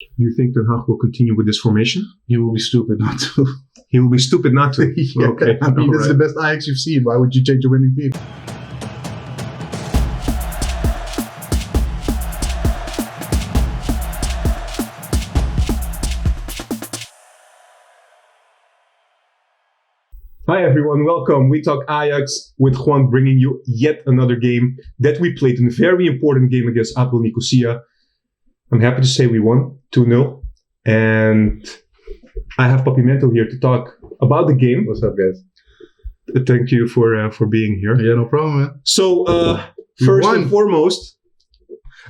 Do you think Ten Hag will continue with this formation? He will be stupid not to. He will be stupid not to. Yeah, Okay. I mean, this is the best Ajax you've seen. Why would you change a winning team? Hi everyone, welcome. We talk Ajax with Juan, bringing you yet another game that we played, a very important game against APOEL Nicosia. I'm happy to say we won 2-0, and I have Papimento here to talk about the game. What's up, guys? Thank you for being here. Yeah, no problem, man. So, first and foremost,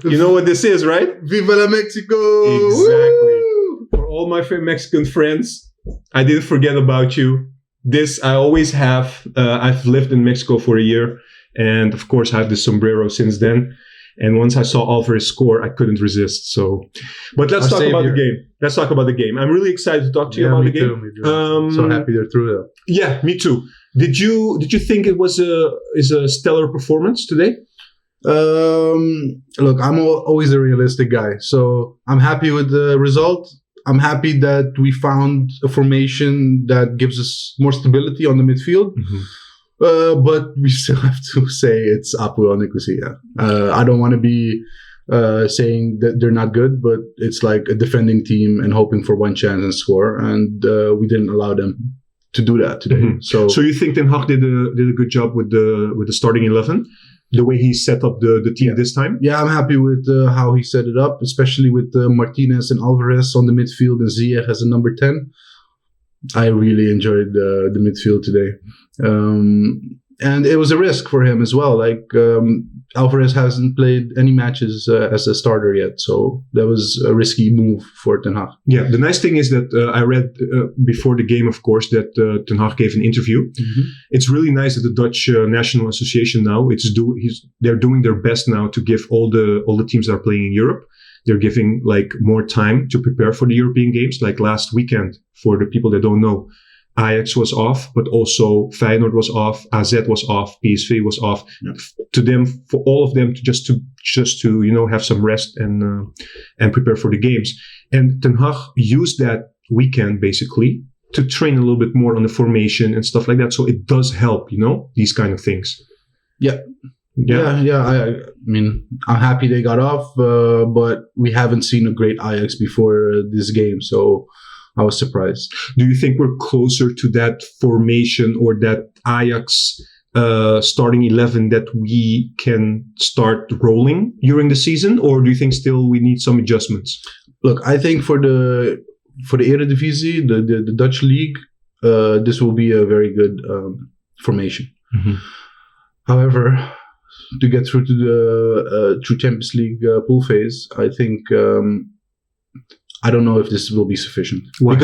you know what this is, right? Viva la Mexico! Exactly. Woo! For all my Mexican friends, I didn't forget about you. This I always have. I've lived in Mexico for a year, and of course I have the sombrero since then. And once I saw Alvarez score, I couldn't resist. So, but let's talk about the game. Let's talk about the game. I'm really excited to talk to you about the game. Me too. So happy they're through though. Yeah, me too. Did you think it was a stellar performance today? Look, I'm always a realistic guy, so I'm happy with the result. I'm happy that we found a formation that gives us more stability on the midfield. Mm-hmm. But we still have to say it's APOEL Nicosia. I don't want to be saying that they're not good, but it's like a defending team and hoping for one chance and score. And we didn't allow them to do that today. Mm-hmm. So you think Ten Hag did a good job with the starting 11? The way he set up the team this time? Yeah, I'm happy with how he set it up, especially with Martinez and Alvarez on the midfield and Ziyech as a number 10. I really enjoyed the midfield today. And it was a risk for him as well. Like, Alvarez hasn't played any matches as a starter yet. So that was a risky move for Ten Hag. Yeah, the nice thing is that I read before the game, of course, that Ten Hag gave an interview. Mm-hmm. It's really nice that the Dutch National Association now, they're doing their best now to give all the teams that are playing in Europe. They're giving like more time to prepare for the European games. Like last weekend, for the people that don't know, Ajax was off, but also Feyenoord was off, AZ was off, PSV was off. Yeah. For all of them, just to have some rest and prepare for the games. And Ten Hag used that weekend basically to train a little bit more on the formation and stuff like that. So it does help, these kind of things. Yeah. I mean, I'm happy they got off, but we haven't seen a great Ajax before this game, so I was surprised. Do you think we're closer to that formation or that Ajax starting 11 that we can start rolling during the season, or do you think still we need some adjustments? Look, I think for the Eredivisie, the Dutch league, this will be a very good formation. Mm-hmm. However, to get through to the Champions League pool phase, I think I don't know if this will be sufficient. Why?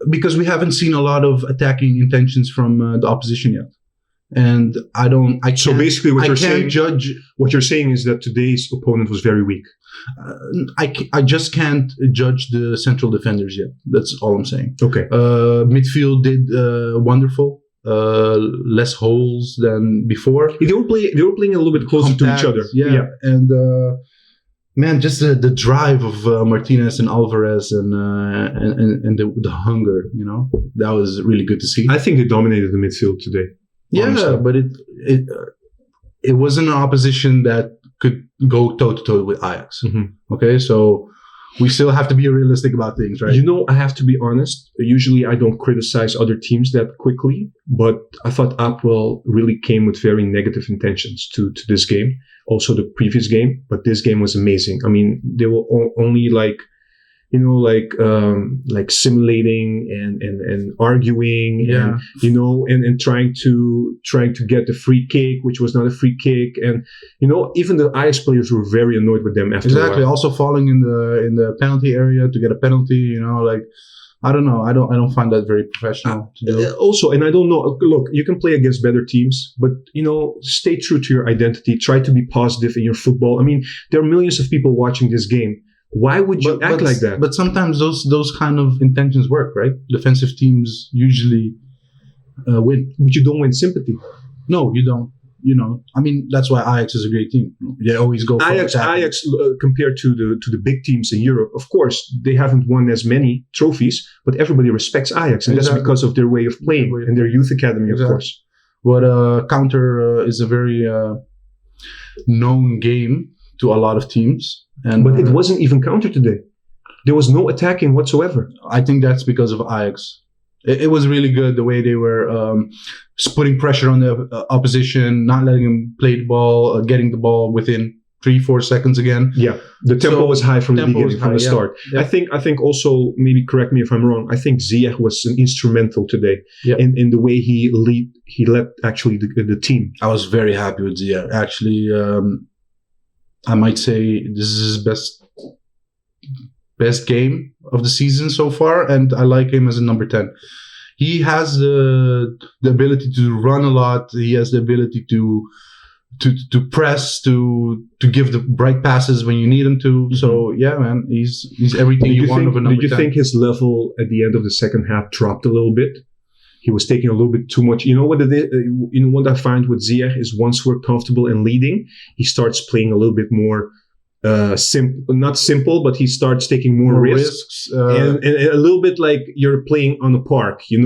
Because we haven't seen a lot of attacking intentions from the opposition yet, and so basically, what you're saying is that today's opponent was very weak. I just can't judge the central defenders yet. That's all I'm saying. Okay. Midfield did wonderful. Less holes than before. They were playing a little bit closer to each other. Yeah. And man, just the drive of Martinez and Alvarez and the hunger, that was really good to see. I think they dominated the midfield today. Yeah, honestly. But it wasn't an opposition that could go toe to toe with Ajax. Mm-hmm. Okay, so we still have to be realistic about things, right? I have to be honest. Usually I don't criticize other teams that quickly, but I thought APOEL really came with very negative intentions to this game. Also the previous game, but this game was amazing. I mean, they were only simulating and arguing, yeah. and trying to get the free kick, which was not a free kick, and even the Ajax players were very annoyed with them after. Exactly, also falling in the penalty area to get a penalty. I don't know. I don't find that very professional to do. Also, and I don't know. Look, you can play against better teams, but stay true to your identity. Try to be positive in your football. I mean, there are millions of people watching this game. Why would you act like that? But sometimes those kind of intentions work, right? Defensive teams usually win. But you don't win sympathy. No, you don't. that's why Ajax is a great team. They always go for Ajax compared to the big teams in Europe, of course, they haven't won as many trophies, but everybody respects Ajax, and that's because of their way of playing and their youth academy, of course. What counter is a very known game to a lot of teams, but it wasn't even counter today. There was no attacking whatsoever. I think that's because of Ajax. It was really good the way they were putting pressure on the opposition, not letting them play the ball, getting the ball within 3-4 seconds again. Yeah, the tempo was high from the beginning, from the start. Yeah. I think also, maybe correct me if I'm wrong, I think Ziyech was instrumental today in the way he led actually the team. I was very happy with Ziyech. Actually, I might say this is his best game of the season so far, and I like him as a number 10. He has the ability to run a lot. He has the ability to press, to give the bright passes when you need him to. Mm-hmm. So yeah, man, he's everything you want of a number 10. Did you think his level at the end of the second half dropped a little bit? He was taking a little bit too much. You know what what I find with Ziyech is once we're comfortable in leading, he starts playing a little bit more not simple, but he starts taking more risks. And a little bit like you're playing on a park, he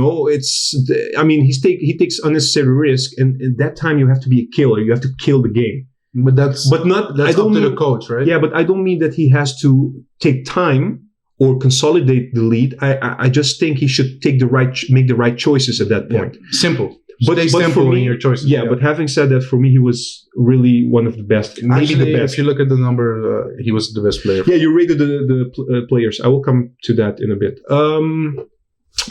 takes unnecessary risk, and at that time you have to be a killer. You have to kill the game. But that's up to the coach, right? Yeah, but I don't mean that he has to take time or consolidate the lead. I just think he should make the right choices at that point. Yeah. Simple. But simple in your choices. Yeah, but having said that, for me, he was really one of the best. Maybe the best. If you look at the number, he was the best player. Yeah, you rated the players. I will come to that in a bit.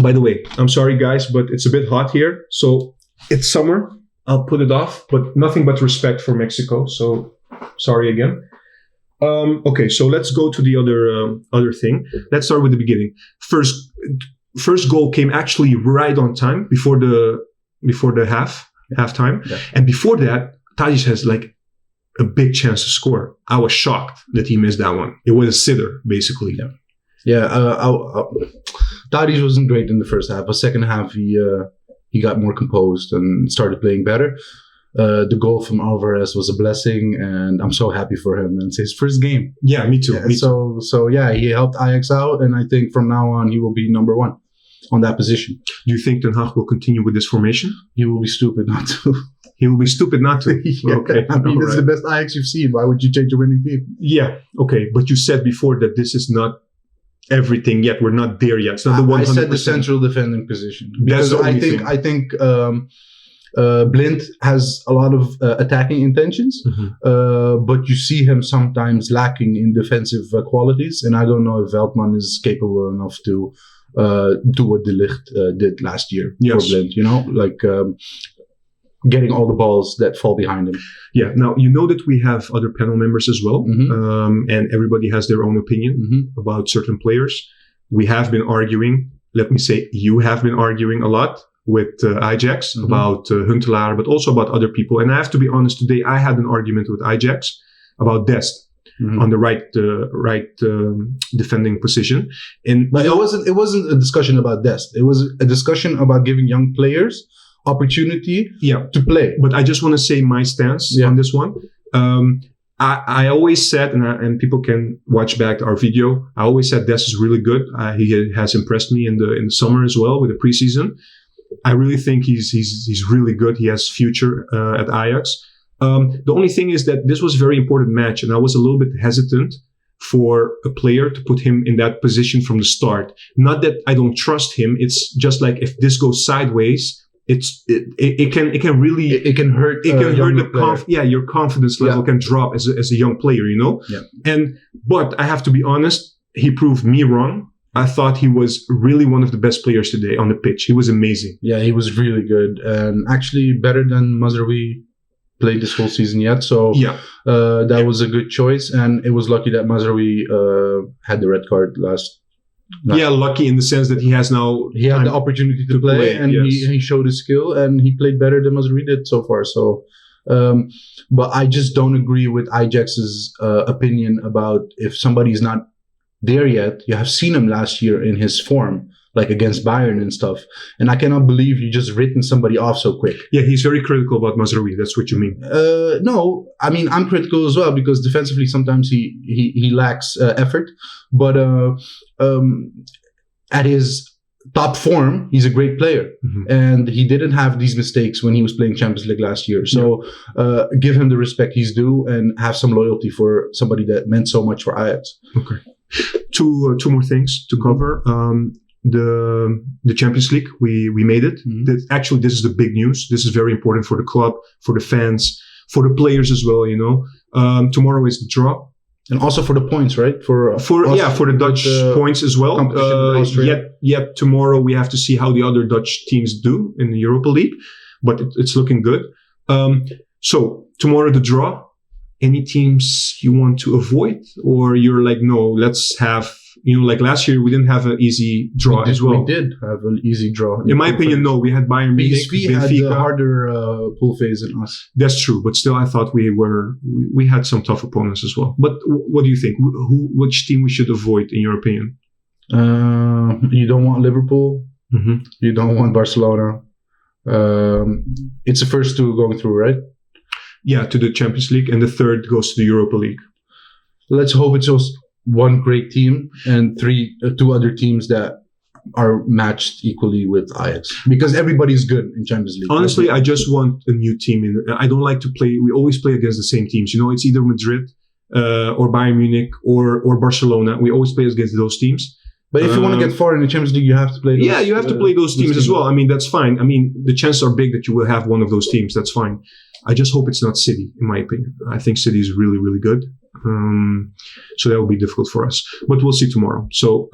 By the way, I'm sorry, guys, but it's a bit hot here. So it's summer. I'll put it off, but nothing but respect for Mexico. So sorry again. Okay, so let's go to the other thing. Let's start with the beginning. First goal came actually right on time before the halftime. Yeah. And before that, Tadic has like a big chance to score. I was shocked that he missed that one. It was a sitter, basically. Yeah. Tadic wasn't great in the first half, but second half he got more composed and started playing better. The goal from Alvarez was a blessing, and I'm so happy for him. And it's his first game. Yeah, me too. So yeah, he helped Ajax out, and I think from now on he will be number 1 on that position. Do you think Ten Hag will continue with this formation? He will be stupid not to. He will be stupid not to. Yeah, okay. This is the best Ajax you've seen. Why would you change a winning team? Yeah, okay. But you said before that this is not everything yet. We're not there yet. It's not the 100%. I said the central defending position. Because I think Blind has a lot of attacking intentions, but you see him sometimes lacking in defensive qualities. And I don't know if Veldman is capable enough to do what De Ligt did last year for Blind, getting all the balls that fall behind him. Yeah. Now, you know that we have other panel members as well, and everybody has their own opinion about certain players. We have been arguing, let me say, you have been arguing a lot with Ajax about Huntelaar, but also about other people. And I have to be honest, today I had an argument with Ajax about Dest. On the right defending position, but it wasn't a discussion about Dest. It was a discussion about giving young players opportunity to play. But I just want to say my stance on this one. I always said, and people can watch back our video, I always said Dest is really good. He has impressed me in the summer as well with the preseason. I really think he's really good. He has future at Ajax. The only thing is that this was a very important match, and I was a little bit hesitant for a player to put him in that position from the start. Not that I don't trust him. It's just like if this goes sideways, it can really hurt your confidence level can drop as a young player, but I have to be honest, he proved me wrong. I thought he was really one of the best players today on the pitch. He was amazing. Yeah, he was really good, and actually better than Mazraoui played this whole season yet. So that was a good choice, and it was lucky that Mazraoui had the red card last. Yeah, lucky in the sense that he had the opportunity to play, and he showed his skill, and he played better than Mazraoui did so far. So, but I just don't agree with Ajax's opinion about if somebody is not there yet. You have seen him last year in his form. like against Bayern and stuff. And I cannot believe you just written somebody off so quick. Yeah, he's very critical about Mazraoui. That's what you mean. No, I mean, I'm critical as well because defensively sometimes he lacks effort. But at his top form, he's a great player. And he didn't have these mistakes when he was playing Champions League last year. So give him the respect he's due and have some loyalty for somebody that meant so much for Ajax. Okay. Two more things to cover. The Champions League, we made it. Actually, this is the big news. This is very important for the club, for the fans, for the players as well. Tomorrow is the draw. And also for the points, right? For the Dutch points as well. Yet tomorrow we have to see how the other Dutch teams do in the Europa League, but it's looking good. So tomorrow the draw. Any teams you want to avoid, or you're like, no, let's have, like last year we didn't have an easy draw as well. We did have an easy draw. In my opinion, no, we had Bayern Munich, PSV had a harder pool phase than us. That's true, but still, I thought we had some tough opponents as well. But what do you think? Which team we should avoid, in your opinion? You don't want Liverpool. You don't want Barcelona. It's the first two going through, right? Yeah, to the Champions League, and the third goes to the Europa League. Let's hope it's just one great team and two other teams that are matched equally with Ajax, because everybody's good in Champions League. Honestly, I just want a new team. I don't like to play. We always play against the same teams. It's either Madrid or Bayern Munich or Barcelona. We always play against those teams. But if you want to get far in the Champions League, you have to play those, you have to play those teams as well. I mean, that's fine. I mean, the chances are big that you will have one of those teams. That's fine. I just hope it's not City, in my opinion. I think City is really, really good. So that will be difficult for us. But we'll see tomorrow. So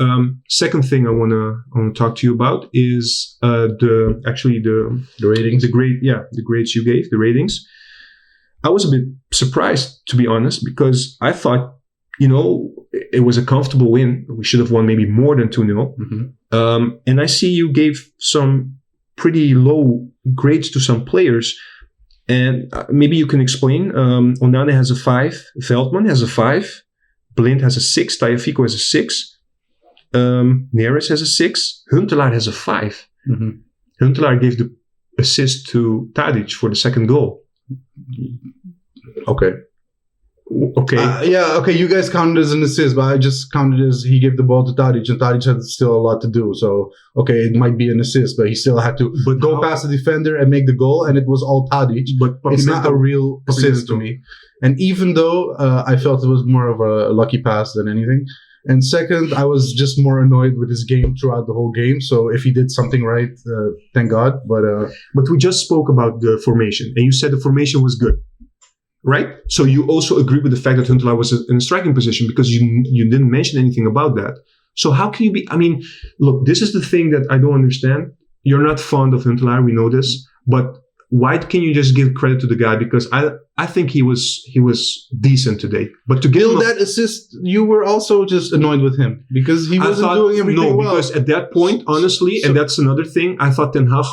second thing I want to talk to you about is the ratings. The grades you gave, the ratings. I was a bit surprised, to be honest, because I thought, it was a comfortable win. We should have won maybe more than 2-0. And I see you gave some pretty low grades to some players. And maybe you can explain. Onana has a 5. Veldman has a 5. Blind has a 6. Tagliafico has a 6. Neres has a 6. Huntelaar has a 5. Huntelaar gave the assist to Tadic for the second goal. Okay. You guys counted as an assist, but I just counted as he gave the ball to Tadic, and Tadic had still a lot to do. So, it might be an assist, but he still had to go past the defender and make the goal, and it was all Tadic. But it's not a real assist to me. And even though I felt it was more of a lucky pass than anything. And second, I was just more annoyed with his game throughout the whole game. So if he did something right, thank God. But we just spoke about the formation, and you said the formation was good. Right? So you also agree with the fact that Huntelaar was in a striking position, because you didn't mention anything about that. So how can you be... I mean, look, this is the thing that I don't understand. You're not fond of Huntelaar, we know this. But why can you just give credit to the guy? Because I think he was decent today. But to give that assist, you were also just annoyed with him because he wasn't doing everything well. No, because at that point, honestly, and that's another thing, I thought Ten Hag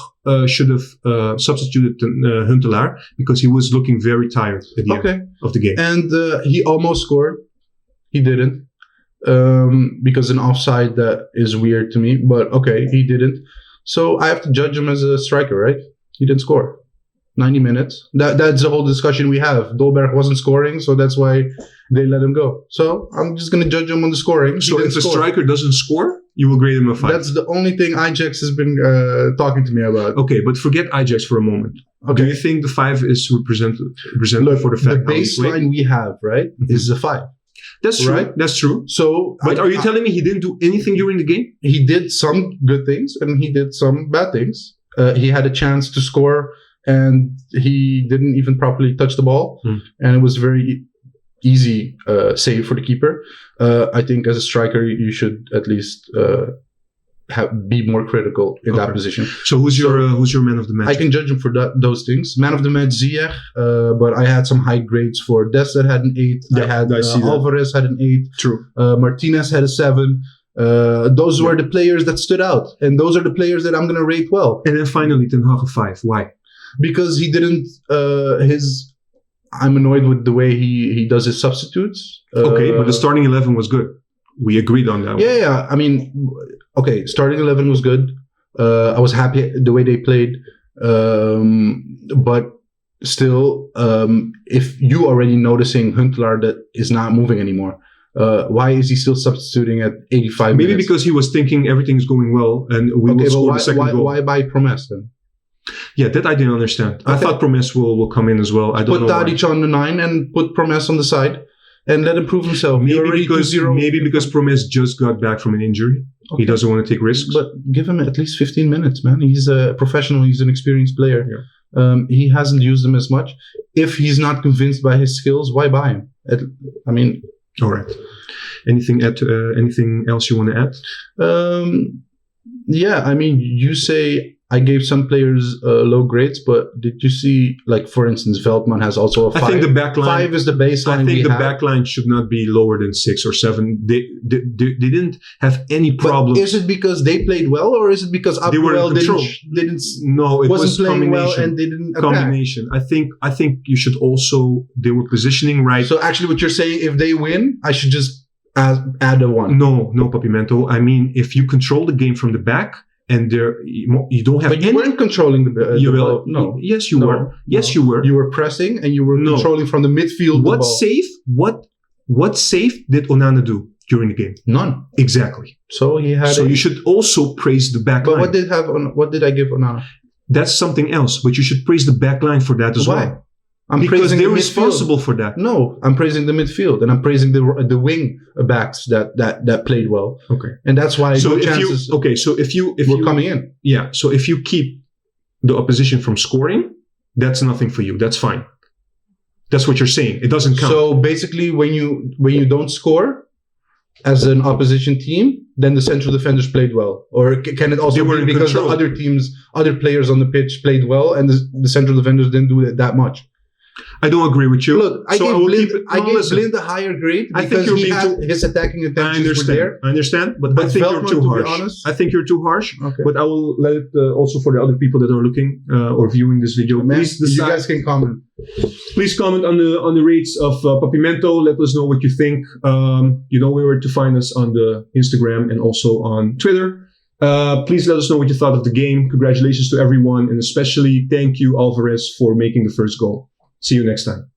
should have substituted Huntelaar, because he was looking very tired at the end of the game. And he almost scored. He didn't. Because an offside, that is weird to me. But he didn't. So I have to judge him as a striker, right? He didn't score. 90 minutes. That's the whole discussion we have. Dolberg wasn't scoring, so that's why they let him go. So I'm just going to judge him on the scoring. So if a striker doesn't score, you will grade him a 5. That's the only thing Ajax has been talking to me about. Okay, but forget Ajax for a moment. Okay. Do you think the 5 is representative for the fact the baseline we have, right, is a 5. That's true. Right? That's true. So, but are you telling me he didn't do anything during the game? He did some good things and he did some bad things. He had a chance to score, and he didn't even properly touch the ball. And it was very easy save for the keeper. I think as a striker, you should at least be more critical in that position. So who's your man of the match? I can judge him for that, those things. Man of the match, Ziyech. But I had some high grades for Dest that had an 8. Yeah, Alvarez had an 8. True. Martinez had a 7. Those were the players that stood out, and those are the players that I'm going to rate well. And then finally, Ten Hag a 5. Why? Because he didn't. I'm annoyed with the way he does his substitutes. But the starting 11 was good. we agreed on that. Yeah. I mean, okay, starting 11 was good. I was happy the way they played, but still, if you already noticing Huntelaar that is not moving anymore, why is he still substituting at 85 Maybe minutes? because he was thinking everything's going well and we will score the second goal. Why buy Promes then? Yeah, that I didn't understand. I thought Promes will come in as well. I don't know. Put Tadic on the 9 and put Promes on the side and let him prove himself. Maybe because Promes just got back from an injury. Okay. He doesn't want to take risks. But give him at least 15 minutes, man. He's a professional. He's an experienced player. Yeah. He hasn't used them as much. If he's not convinced by his skills, why buy him? I mean... All right. Anything else you want to add? Yeah, I mean, you say I gave some players low grades, but did you see, like, for instance, Veldman has also a 5. I think the backline 5 is the baseline. I think the backline should not be lower than 6 or 7. They didn't have any problems. But is it because they played well, or is it because APOEL didn't? No, it wasn't was playing combination. Well and they didn't attack. Combination. I think you should also. They were positioning right. So actually, what you're saying, if they win, I should just add a 1. No, Papimento. I mean, if you control the game from the back. And you don't have. But you weren't controlling the ball. No. Yes, you were. Yes, you were. You were pressing and you were controlling from the midfield. What save did Onana do during the game? None. Exactly. So he had. So you should also praise the back line. But what did I give Onana? That's something else. But you should praise the back line for that as well. Because they're responsible for that. No, I'm praising the midfield and I'm praising the wing backs that played well. Okay, and that's why. So if you were coming in, yeah. So if you keep the opposition from scoring, that's nothing for you. That's fine. That's what you're saying. It doesn't count. So basically, when you don't score as an opposition team, then the central defenders played well, or can it also be because the other players on the pitch played well and the central defenders didn't do it that much? I don't agree with you. Look, I gave Blind a higher grade because his attacking intentions were there. I understand, but I think you're too harsh. I think you're too harsh, but I will let it also for the other people that are looking or viewing this video. Please you guys can comment. Please comment on the rates of Papimento. Let us know what you think. You know where to find us on the Instagram and also on Twitter. Please let us know what you thought of the game. Congratulations to everyone, and especially thank you, Alvarez, for making the first goal. See you next time.